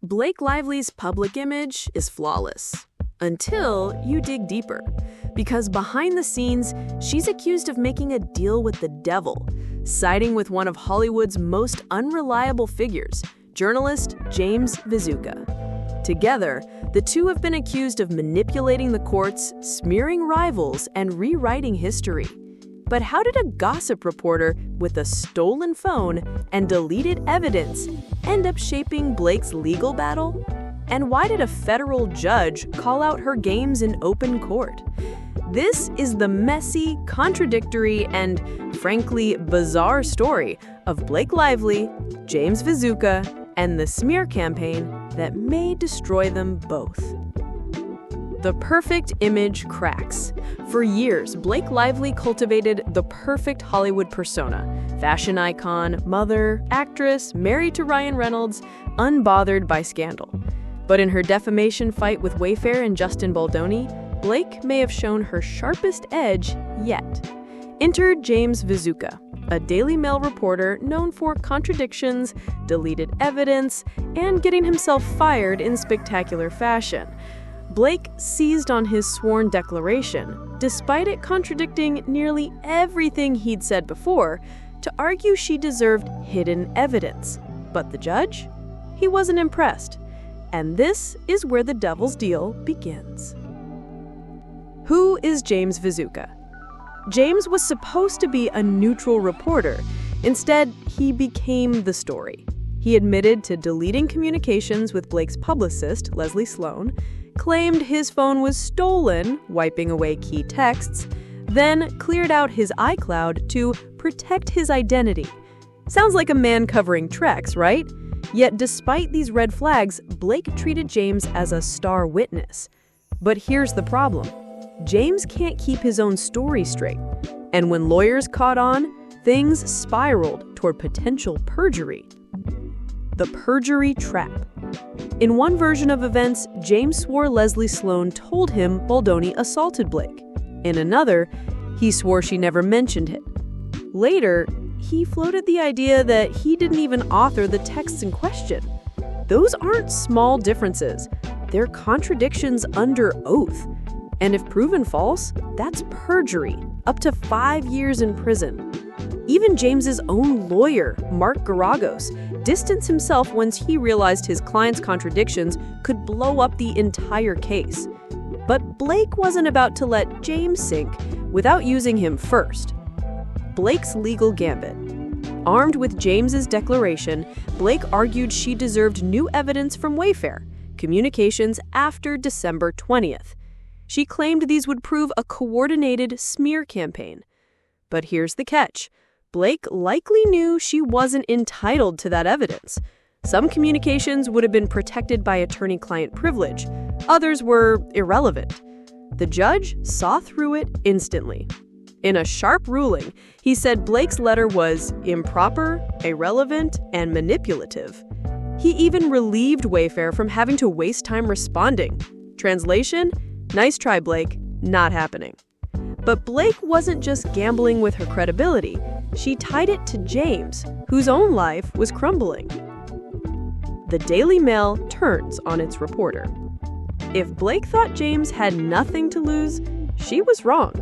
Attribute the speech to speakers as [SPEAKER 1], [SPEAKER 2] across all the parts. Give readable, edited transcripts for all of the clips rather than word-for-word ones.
[SPEAKER 1] Blake Lively's public image is flawless. Until you dig deeper. Because behind the scenes, she's accused of making a deal with the devil, siding with one of Hollywood's most unreliable figures, journalist James Vizuka. Together, the two have been accused of manipulating the courts, smearing rivals, and rewriting history. But how did a gossip reporter with a stolen phone and deleted evidence end up shaping Blake's legal battle? And why did a federal judge call out her games in open court? This is the messy, contradictory, and frankly bizarre story of Blake Lively, James Vizuka, and the smear campaign that may destroy them both. The perfect image cracks. For years, Blake Lively cultivated the perfect Hollywood persona. Fashion icon, mother, actress, married to Ryan Reynolds, unbothered by scandal. But in her defamation fight with Wayfair and Justin Baldoni, Blake may have shown her sharpest edge yet. Enter James Vizuka, a Daily Mail reporter known for contradictions, deleted evidence, and getting himself fired in spectacular fashion. Blake seized on his sworn declaration, despite it contradicting nearly everything he'd said before, to argue she deserved hidden evidence. But the judge? He wasn't impressed. And this is where the devil's deal begins. Who is James Vizuka? James was supposed to be a neutral reporter. Instead, he became the story. He admitted to deleting communications with Blake's publicist, Leslie Sloan, claimed his phone was stolen, wiping away key texts, then cleared out his iCloud to protect his identity. Sounds like a man covering tracks, right? Yet despite these red flags, Blake treated James as a star witness. But here's the problem. James can't keep his own story straight. And when lawyers caught on, things spiraled toward potential perjury. The perjury trap. In one version of events, James swore Leslie Sloan told him Baldoni assaulted Blake. In another, he swore she never mentioned it. Later, he floated the idea that he didn't even author the texts in question. Those aren't small differences. They're contradictions under oath. And if proven false, that's perjury, up to 5 years in prison. Even James's own lawyer, Mark Garagos, distanced himself once he realized his client's contradictions could blow up the entire case. But Blake wasn't about to let James sink without using him first. Blake's legal gambit. Armed with James's declaration, Blake argued she deserved new evidence from Wayfair, communications after December 20th. She claimed these would prove a coordinated smear campaign. But here's the catch. Blake likely knew she wasn't entitled to that evidence. Some communications would have been protected by attorney-client privilege. Others were irrelevant. The judge saw through it instantly. In a sharp ruling, he said Blake's letter was improper, irrelevant, and manipulative. He even relieved Wayfair from having to waste time responding. Translation? Nice try, Blake. Not happening. But Blake wasn't just gambling with her credibility. She tied it to James, whose own life was crumbling. The Daily Mail turns on its reporter. If Blake thought James had nothing to lose, she was wrong.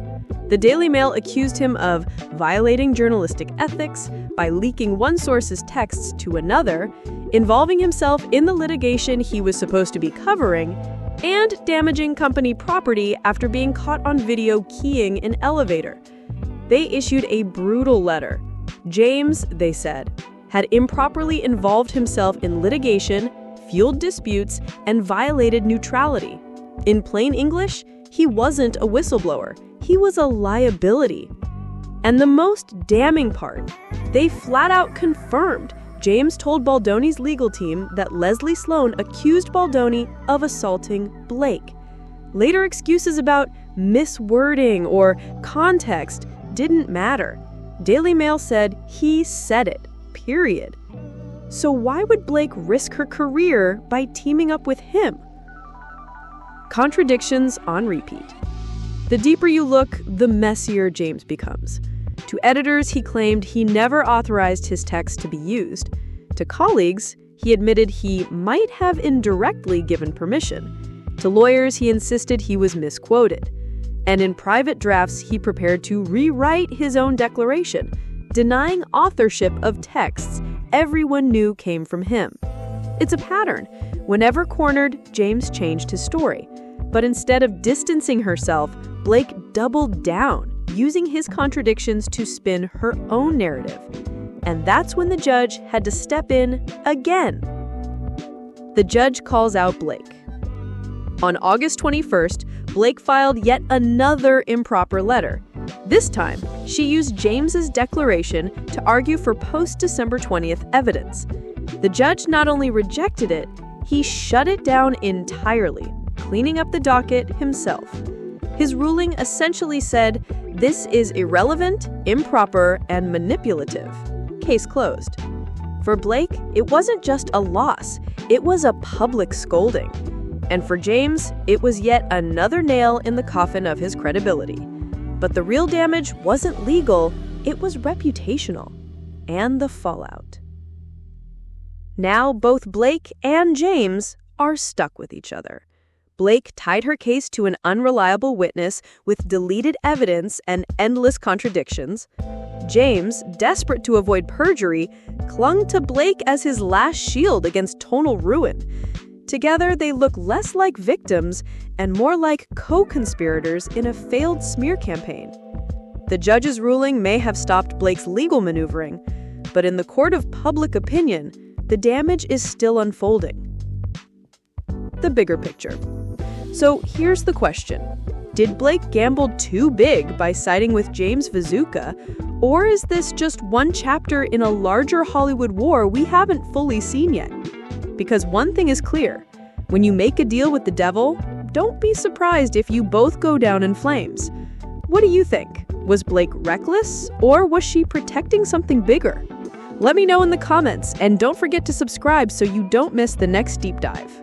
[SPEAKER 1] The Daily Mail accused him of violating journalistic ethics by leaking one source's texts to another, involving himself in the litigation he was supposed to be covering, and damaging company property after being caught on video keying an elevator. They issued a brutal letter. James, they said, had improperly involved himself in litigation, fueled disputes, and violated neutrality. In plain English, he wasn't a whistleblower. He was a liability. And the most damning part, they flat out confirmed James told Baldoni's legal team that Leslie Sloan accused Baldoni of assaulting Blake. Later excuses about miswording or context didn't matter. Daily Mail said he said it, period. So why would Blake risk her career by teaming up with him? Contradictions on repeat. The deeper you look, the messier James becomes. To editors, he claimed he never authorized his text to be used. To colleagues, he admitted he might have indirectly given permission. To lawyers, he insisted he was misquoted. And in private drafts, he prepared to rewrite his own declaration, denying authorship of texts everyone knew came from him. It's a pattern. Whenever cornered, James changed his story. But instead of distancing herself, Blake doubled down, using his contradictions to spin her own narrative. And that's when the judge had to step in again. The judge calls out Blake. On August 21st, Blake filed yet another improper letter. This time, she used James's declaration to argue for post-December 20th evidence. The judge not only rejected it, he shut it down entirely, cleaning up the docket himself. His ruling essentially said, "This is irrelevant, improper, and manipulative." Case closed. For Blake, it wasn't just a loss, it was a public scolding. And for James, it was yet another nail in the coffin of his credibility. But the real damage wasn't legal, it was reputational. And the fallout. Now both Blake and James are stuck with each other. Blake tied her case to an unreliable witness with deleted evidence and endless contradictions. James, desperate to avoid perjury, clung to Blake as his last shield against tonal ruin. Together, they look less like victims and more like co-conspirators in a failed smear campaign. The judge's ruling may have stopped Blake's legal maneuvering, but in the court of public opinion, the damage is still unfolding. The bigger picture. So here's the question. Did Blake gamble too big by siding with James Vizuka, or is this just one chapter in a larger Hollywood war we haven't fully seen yet? Because one thing is clear, when you make a deal with the devil, don't be surprised if you both go down in flames. What do you think? Was Blake reckless, or was she protecting something bigger? Let me know in the comments, and don't forget to subscribe so you don't miss the next deep dive.